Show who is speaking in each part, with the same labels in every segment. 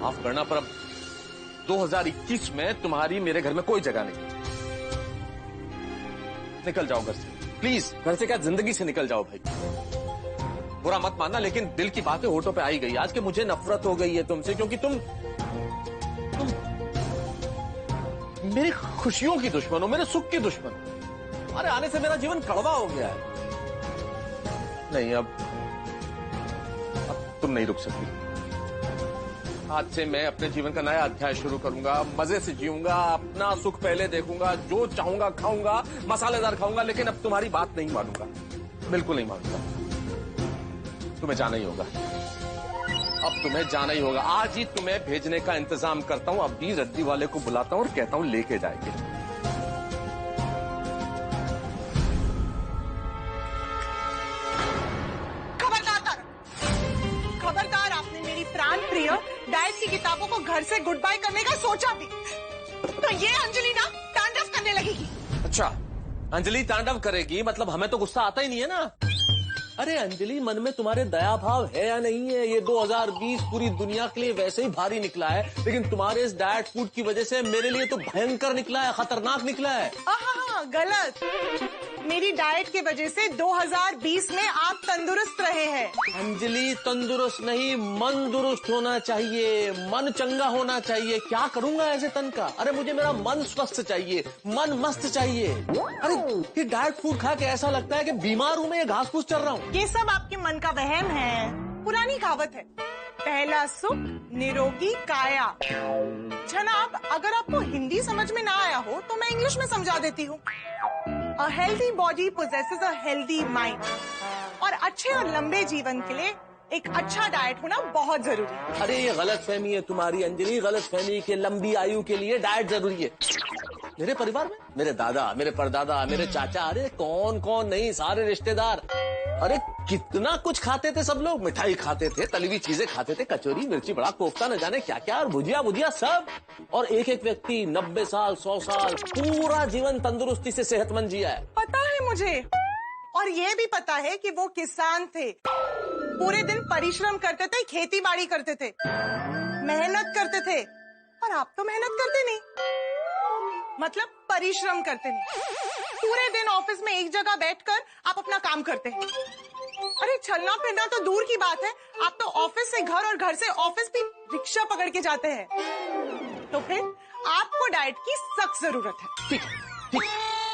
Speaker 1: माफ करना पर अब 2021 में तुम्हारी मेरे घर में कोई जगह नहीं। निकल जाओ घर से प्लीज। घर से क्या, जिंदगी से निकल जाओ भाई। बुरा मत मानना लेकिन दिल की बातें होठों पे आई गई आज कि मुझे नफरत हो गई है तुमसे, क्योंकि तुम मेरी खुशियों की दुश्मन हो, मेरे सुख की दुश्मन हो। तुम्हारे आने से मेरा जीवन कड़वा हो गया है। नहीं, अब तुम नहीं रुक सकती। आज से मैं अपने जीवन का नया अध्याय शुरू करूंगा, मजे से जीऊंगा, अपना सुख पहले देखूंगा, जो चाहूंगा खाऊंगा, मसालेदार खाऊंगा, लेकिन अब तुम्हारी बात नहीं मानूंगा, बिल्कुल नहीं मानूंगा। तुम्हें जाना ही होगा, अब तुम्हें जाना ही होगा। आज ही तुम्हें भेजने का इंतजाम करता हूं, अभी रद्दी वाले को बुलाता हूं और कहता हूं लेके जाएंगे।
Speaker 2: खबरदार, आपने मेरी प्राण प्रिय डाइट की किताबों को घर से गुड बाय करने का सोचा भी तो ये अंजलि ना तांडव करने लगेगी।
Speaker 1: अच्छा, अंजलि तांडव करेगी, मतलब हमें तो गुस्सा आता ही नहीं है ना। अरे अंजलि, मन में तुम्हारे दया भाव है या नहीं है? ये 2020 पूरी दुनिया के लिए वैसे ही भारी निकला है, लेकिन तुम्हारे इस डाइट फूड की वजह से मेरे लिए तो भयंकर निकला है, खतरनाक निकला है।
Speaker 2: हाँ, गलत। मेरी डाइट की वजह से 2020 में आप तंदुरुस्त रहे हैं।
Speaker 1: अंजलि, तंदुरुस्त नहीं, मन दुरुस्त होना चाहिए, मन चंगा होना चाहिए। क्या करूंगा ऐसे तन का? अरे मुझे मेरा मन स्वस्थ चाहिए, मन मस्त चाहिए। अरे ये डाइट फूड खा के ऐसा लगता है कि बीमार हूं मैं, ये घास फूस चल रहा हूँ।
Speaker 2: ये सब आपके मन का वहम है। पुरानी कहावत है, पहला सुख निरोगी काया। जनाब, अगर आपको हिंदी समझ में ना आया हो तो मैं इंग्लिश में समझा देती हूँ। A healthy body possesses a healthy mind। और अच्छे और लंबे जीवन के लिए एक अच्छा डाइट होना बहुत जरूरी है।
Speaker 1: अरे ये गलत फहमी है तुम्हारी अंजलि, गलत फहमी के लंबी आयु के लिए डाइट जरूरी है। मेरे परिवार में मेरे दादा, मेरे परदादा, मेरे चाचा, अरे कौन कौन नहीं, सारे रिश्तेदार, अरे कितना कुछ खाते थे सब लोग। मिठाई खाते थे, तली हुई चीजें खाते थे, कचौरी, मिर्ची, बड़ा कोफ्ता, न जाने क्या क्या, और भुजिया सब। और एक एक व्यक्ति 90 साल 100 साल पूरा जीवन तंदुरुस्ती से सेहतमंद जिया है।
Speaker 2: पता है मुझे, और ये भी पता है कि वो किसान थे, पूरे दिन परिश्रम करते थे, खेती बाड़ी करते थे, मेहनत करते थे। और आप तो मेहनत करते नहीं, मतलब परिश्रम करते नहीं। पूरे दिन ऑफिस में एक जगह बैठकर आप अपना काम करते हैं। अरे चलना फिरना तो दूर की बात है, आप तो ऑफिस से घर और घर से ऑफिस भी रिक्शा पकड़ के जाते हैं। तो फिर आपको डाइट की सख्त जरूरत है।
Speaker 1: ठीक,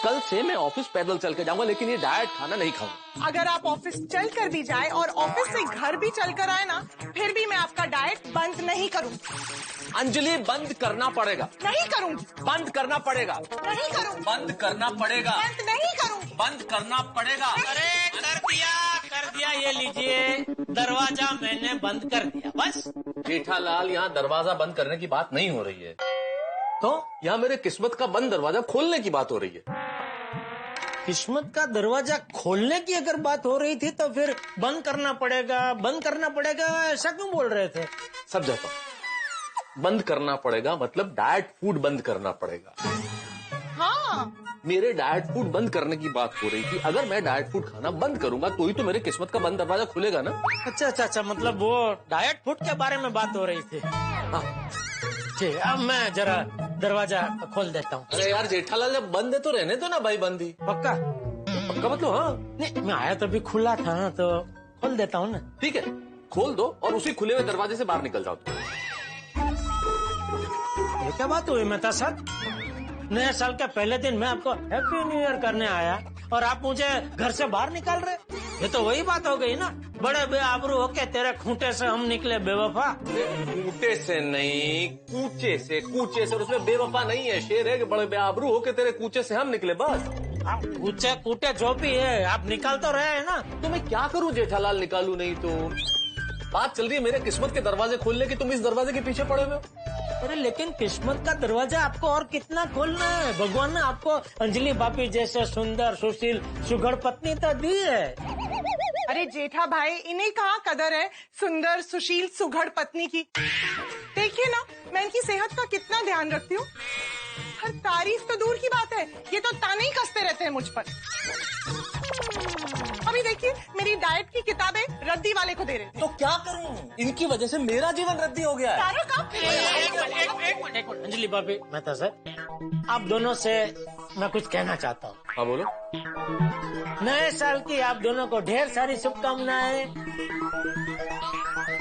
Speaker 1: कल से मैं ऑफिस पैदल चल के जाऊंगा, लेकिन ये डाइट खाना नहीं खाऊंगा।
Speaker 2: अगर आप ऑफिस चल कर भी जाए और ऑफिस से घर भी चल कर आए ना, फिर भी मैं आपका डाइट बंद नहीं करूंगी।
Speaker 1: अंजलि, बंद करना पड़ेगा।
Speaker 2: नहीं करूंगी।
Speaker 1: बंद करना पड़ेगा।
Speaker 2: नहीं करूंगी।
Speaker 1: बंद करना पड़ेगा।
Speaker 2: बंद नहीं करूंगी।
Speaker 1: बंद करना पड़ेगा।
Speaker 3: अरे कर दिया, ये लीजिए, दरवाजा मैंने बंद कर दिया, बस।
Speaker 1: जेठालाल, यहाँ दरवाजा बंद करने की बात नहीं हो रही है, तो यहाँ मेरे किस्मत का बंद दरवाजा खोलने की बात हो रही है।
Speaker 3: किस्मत का दरवाजा खोलने की अगर बात हो रही थी तो फिर बंद करना पड़ेगा ऐसा क्यों बोल रहे थे?
Speaker 1: सब जाता हूँ, बंद करना पड़ेगा मतलब डाइट फूड बंद करना पड़ेगा।
Speaker 2: हाँ,
Speaker 1: मेरे डाइट फूड बंद करने की बात हो रही थी। अगर मैं डाइट फूड खाना बंद करूंगा तो ही तो मेरे किस्मत का बंद दरवाजा खुलेगा ना।
Speaker 3: अच्छा, मतलब वो डाइट फूड के बारे में बात हो रही थी।
Speaker 1: हाँ।
Speaker 3: ठीक, अब मैं जरा दरवाजा खोल देता हूँ।
Speaker 1: अरे यार जेठालाल, जब बंद है तो रहने दो ना भाई, बंद ही।
Speaker 3: पक्का
Speaker 1: मतलब? हाँ,
Speaker 3: नहीं, मैं आया तो भी खुला था ना, तो खोल देता हूँ ना।
Speaker 1: ठीक है, खोल दो और उसी खुले हुए दरवाजे से बाहर निकल जाओ।
Speaker 3: ये क्या बात हुई मेहता साहब? नए साल के पहले दिन मैं आपको हैप्पी न्यू ईयर करने आया और आप मुझे घर से बाहर निकाल रहे? ये तो वही बात हो गई ना, बड़े बेआबरू होके तेरे खूंटे से हम निकले बेवफा।
Speaker 1: खूंटे से नहीं, कूचे से। और उसमें बेवफा नहीं है, शेर है कि बड़े बेआबरू होके तेरे कूचे से हम निकले, बस।
Speaker 3: आप कूटे जो भी है, आप निकाल तो रहे हैं ना।
Speaker 1: तो मैं क्या करूं जेठालाल, निकालू नहीं तो? बात चल रही है मेरे किस्मत के दरवाजे खोलने की, तुम इस दरवाजे के पीछे पड़े हुए हो।
Speaker 3: अरे लेकिन किस्मत का दरवाजा आपको और कितना खोलना है? भगवान ने आपको अंजलि भाभी जैसे सुंदर सुशील सुघड़ पत्नी तो दी है।
Speaker 2: अरे जेठा भाई, इन्हें कहाँ कदर है सुंदर सुशील सुघड़ पत्नी की। देखिए ना, मैं इनकी सेहत का कितना ध्यान रखती हूँ। हर तारीफ तो दूर की बात है, ये तो ताने ही कसते रहते हैं मुझ पर। अभी देखिए, मेरी डाइट की किताबें रद्दी वाले को दे रहे थे।
Speaker 1: तो क्या करूं, इनकी वजह से मेरा जीवन रद्दी हो गया है।
Speaker 2: तारक आप
Speaker 3: एक मिनट अंजलि भाभी, मेहता सर, आप दोनों से मैं कुछ कहना चाहता हूँ।
Speaker 1: हाँ बोलो।
Speaker 3: नए साल की आप दोनों को ढेर सारी शुभकामनाएं।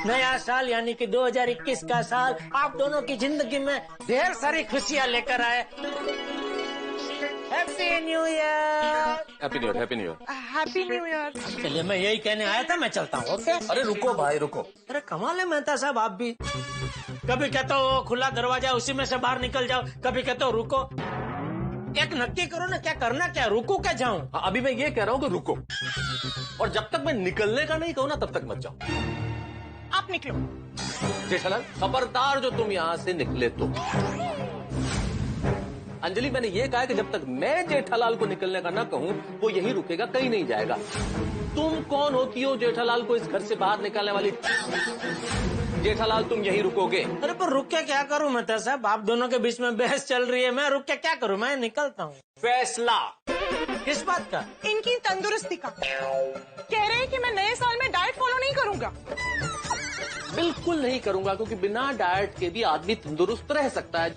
Speaker 3: नया साल यानी कि 2021 का साल आप दोनों की जिंदगी में ढेर सारी खुशियां लेकर आए। Happy new year.
Speaker 1: Happy new year, happy new year.
Speaker 2: Happy new year.
Speaker 3: चलिए मैं यही कहने आया था, मैं चलता हूँ। ओके।
Speaker 1: अरे रुको भाई रुको।
Speaker 3: अरे कमाल है मेहता साहब, आप भी कभी कहते हो खुला दरवाजा उसी में से बाहर निकल जाओ, कभी कहते हो रुको। एक नक्की करो ना, क्या करना क्या, रुको क्या जाऊं?
Speaker 1: अभी मैं ये कह रहा हूँ कि रुको, और जब तक मैं निकलने का नहीं कहूँ ना तब तक मत जाओ।
Speaker 2: आप निकलो।
Speaker 1: जेठालाल खबरदार जो तुम यहाँ से निकले तो। अंजलि मैंने ये कहा कि जब तक मैं जेठालाल को निकलने का ना कहूँ वो यही रुकेगा, कहीं नहीं जाएगा। तुम कौन होती हो जेठालाल को इस घर से बाहर निकालने वाली? जेठालाल तुम यही रुकोगे?
Speaker 3: अरे पर रुक के क्या करूं मेहता साहब, आप दोनों के बीच में बहस चल रही है, मैं रुक के क्या करूं, मैं निकलता हूँ।
Speaker 1: फैसला
Speaker 3: किस बात का?
Speaker 2: इनकी तंदुरुस्ती का। कह रहे हैं कि मैं नए साल में डाइट फॉलो नहीं करूंगा।
Speaker 1: बिल्कुल नहीं करूंगा, क्योंकि बिना डाइट के भी आदमी तंदुरुस्त रह सकता है,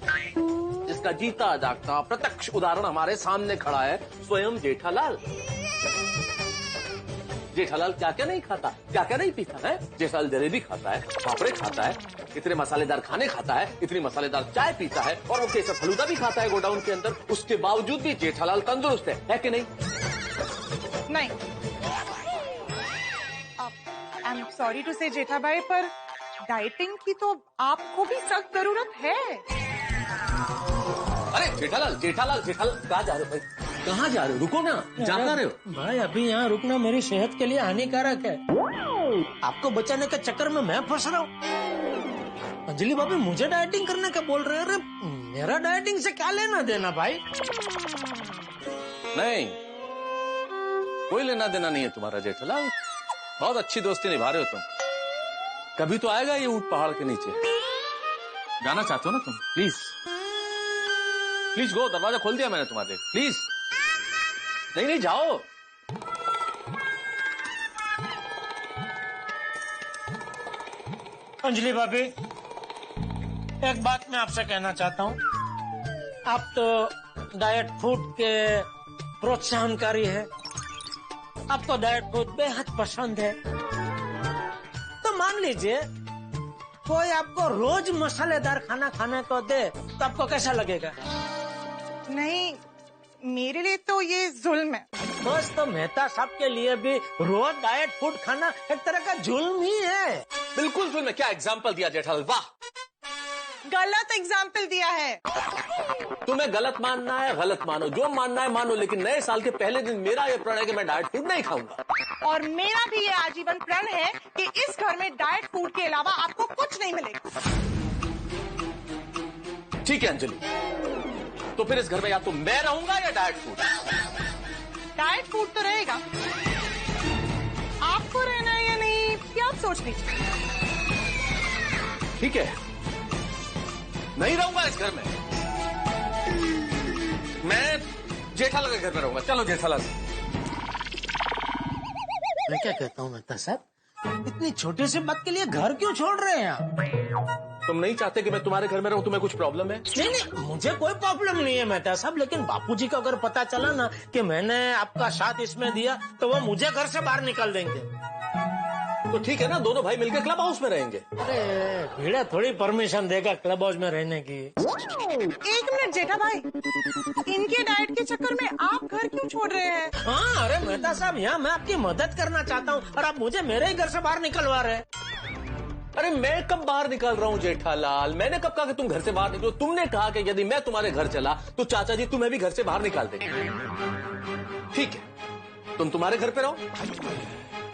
Speaker 1: जिसका जीता जागता प्रत्यक्ष उदाहरण हमारे सामने खड़ा है, स्वयं जेठालाल। जेठालाल क्या क्या नहीं खाता, क्या क्या नहीं पीता है। जेठालाल जलेबी खाता है, पापड़े खाता है, इतने मसालेदार खाने खाता है, इतनी मसालेदार चाय पीता है, और वो केसर फलूदा भी खाता है गोडाउन के अंदर। उसके बावजूद भी जेठालाल तंदुरुस्त है कि नहीं?
Speaker 2: नहीं। आई एम सॉरी टू से जेठा भाई, पर डाइटिंग की तो आपको भी सख्त जरूरत है।
Speaker 1: अरे जेठालाल जेठालाल जेठालाल कहाँ जा रहे हो भाई, कहाँ जा रहे हो? रुको ना, जाना रहे हो?
Speaker 3: भाई अभी यहाँ रुकना मेरी सेहत के लिए हानिकारक है, आपको बचाने के चक्कर में मैं फंस रहा हूँ। अंजलि भाभी मुझे डाइटिंग करने का बोल रहे हैं, अरे मेरा डाइटिंग से क्या लेना देना भाई?
Speaker 1: नहीं, कोई लेना देना नहीं है तुम्हारा जेठालाल, बहुत अच्छी दोस्ती निभा रहे हो तुम। कभी तो आएगा ये ऊंट पहाड़ के नीचे। जाना चाहते हो ना तुम? प्लीज प्लीज गो, दरवाजा खोल दिया मैंने तुम्हारे लिए, प्लीज। नहीं नहीं जाओ।
Speaker 3: अंजलि भाभी एक बात मैं आपसे कहना चाहता हूँ, आप तो डाइट फूड के प्रोत्साहनकारी है, आपको डाइट फूड बेहद पसंद है, तो मान लीजिए कोई आपको रोज मसालेदार खाना खाने को दे तो आपको कैसा लगेगा?
Speaker 2: नहीं, मेरे लिए तो ये जुल्म है।
Speaker 3: बस तो मेहता साहब के लिए भी रोज डाइट फूड खाना एक तरह का जुल्म ही है।
Speaker 1: बिल्कुल जुल्म है। क्या एग्जाम्पल दिया जेठालाल, वाह।
Speaker 2: गलत एग्जाम्पल दिया है।
Speaker 1: तुम्हें गलत मानना है गलत मानो, जो मानना है मानो, लेकिन नए साल के पहले दिन मेरा ये प्रण है कि मैं डाइट फूड नहीं खाऊंगा।
Speaker 2: और मेरा भी ये आजीवन प्रण है कि इस घर में डाइट फूड के अलावा आपको कुछ नहीं मिलेगा।
Speaker 1: ठीक है अंजलि, तो फिर इस घर में या तो मैं रहूंगा या डाइट फूड।
Speaker 2: डाइट फूड तो रहेगा, आपको रहना है या नहीं क्या आप सोच लीजिए।
Speaker 1: ठीक है, नहीं रहूंगा इस घर में, मैं जेठालाल के घर में रहूंगा। चलो जेठालाल।
Speaker 3: मैं क्या कहता हूँ मेहता साहब, इतनी छोटी सी बात के लिए घर क्यों छोड़ रहे हैं आप?
Speaker 1: तुम नहीं चाहते कि मैं तुम्हारे घर में रहूं? तुम्हें कुछ प्रॉब्लम है?
Speaker 3: नहीं नहीं, मुझे कोई प्रॉब्लम नहीं है मेहता साहब, लेकिन बापूजी को अगर पता चला ना कि मैंने आपका साथ इसमें दिया तो वो मुझे घर से बाहर निकाल देंगे।
Speaker 1: तो ठीक है ना, दोनों भाई मिलकर क्लब हाउस में रहेंगे।
Speaker 3: अरे भीड़ा थोड़ी परमिशन देगा क्लब हाउस में रहने की।
Speaker 2: एक मिनट जेठा भाई, इनके डाइट के चक्कर में आप घर क्यों छोड़ रहे हैं?
Speaker 3: हाँ अरे मेहता साहब, यहाँ मैं आपकी मदद करना चाहता हूँ और आप मुझे मेरे ही घर से बाहर निकलवा रहे हैं।
Speaker 1: अरे मैं कब बाहर निकल रहा हूँ जेठालाल? मैंने कब कहा कि तुम घर से बाहर निकलो? तुमने कहा कि यदि मैं तुम्हारे घर चला तो चाचा जी तुम्हें भी घर से बाहर निकाल देंगे। ठीक है, तुम तुम्हारे घर पे रहो।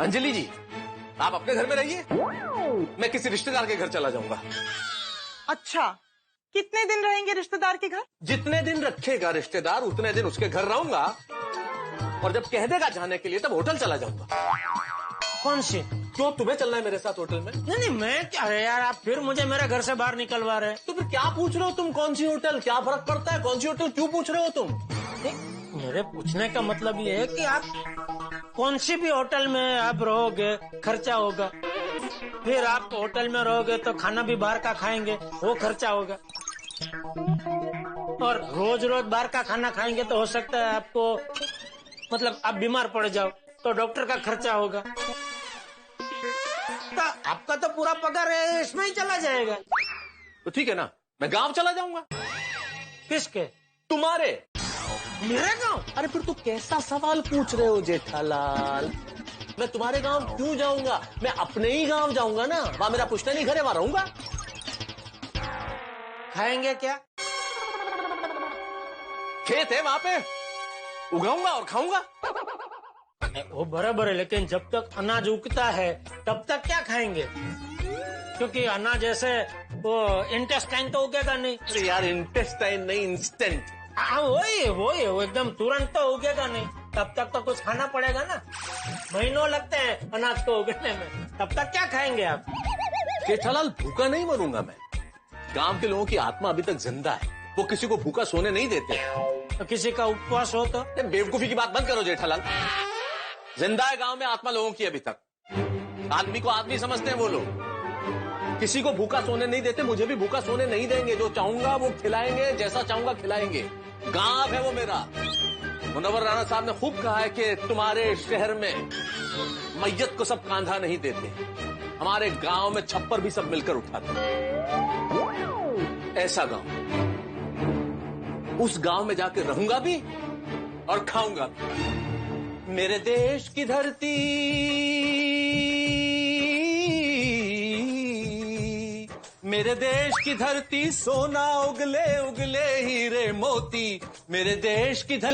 Speaker 1: अंजलि जी आप अपने घर में रहिए, मैं किसी रिश्तेदार के घर चला जाऊंगा।
Speaker 2: अच्छा, कितने दिन रहेंगे रिश्तेदार के घर?
Speaker 1: जितने दिन रखेगा रिश्तेदार उतने दिन उसके घर रहूंगा, और जब कह देगा जाने के लिए तब होटल चला जाऊंगा।
Speaker 3: कौन सी?
Speaker 1: क्यों, तुम्हें चलना है मेरे साथ होटल में?
Speaker 3: नहीं नहीं, मैं क्या है यार, आप फिर मुझे मेरे घर से बाहर निकलवा रहे हैं।
Speaker 1: तो फिर क्या पूछ रहे हो तुम? कौन सी होटल? क्या फर्क पड़ता है कौन सी होटल? क्यों पूछ रहे हो तुम?
Speaker 3: मेरे पूछने का मतलब ये है कि आप कौन सी भी होटल में आप रहोगे खर्चा होगा, फिर आप होटल में रहोगे तो खाना भी बाहर का खाएंगे, वो खर्चा होगा, और रोज रोज बाहर का खाना खाएंगे तो हो सकता है आपको मतलब आप बीमार पड़ जाओ तो डॉक्टर का खर्चा होगा। तो आपका तो पूरा पगार इसमें ही चला जाएगा।
Speaker 1: तो ठीक है ना, मैं गांव चला जाऊंगा।
Speaker 3: किसके?
Speaker 1: तुम्हारे।
Speaker 3: मेरे गांव?
Speaker 1: अरे फिर तू कैसा सवाल पूछ रहे हो जेठालाल? मैं तुम्हारे गांव क्यों जाऊंगा? मैं अपने ही गांव जाऊंगा ना, वहां मेरा पुश्तैनी घर है, वहां रहूंगा।
Speaker 3: खाएंगे क्या?
Speaker 1: खेत है वहां पे, उगाऊंगा और खाऊंगा।
Speaker 3: वो बराबर है, लेकिन जब तक अनाज उगता है तब तक क्या खाएंगे? क्योंकि अनाज जैसे वो इंटेस्टाइन तो उगेगा नहीं।
Speaker 1: अरे यार, इंटेस्टाइन नहीं, इंस्टेंट।
Speaker 3: हाँ वही वो एकदम तुरंत तो उगेगा नहीं, तब तक तो कुछ खाना पड़ेगा ना। महीनों लगते हैं अनाज को उगने में, तब तक क्या खाएंगे आप?
Speaker 1: जेठालाल, भूखा नहीं मरूंगा मैं। गांव के लोगों की आत्मा अभी तक जिंदा है, वो किसी को भूखा सोने नहीं देते।
Speaker 3: तो किसी का उपवास हो तो?
Speaker 1: बेवकूफी की बात बंद करो जेठालाल। जिंदा है गांव में आत्मा लोगों की अभी तक। आदमी को आदमी समझते हैं वो लोग। किसी को भूखा सोने नहीं देते, मुझे भी भूखा सोने नहीं देंगे। जो चाहूंगा वो खिलाएंगे, जैसा चाहूंगा खिलाएंगे। गांव है वो मेरा। मुनव्वर राणा साहब ने खूब कहा है कि तुम्हारे शहर में मैयत को सब कांधा नहीं देते, हमारे गांव में छप्पर भी सब मिलकर उठाते। ऐसा गांव, उस गांव में जाकर रहूंगा भी और खाऊंगा भी। मेरे देश की धरती, मेरे देश की धरती, सोना उगले उगले हीरे मोती। मेरे देश की धरती।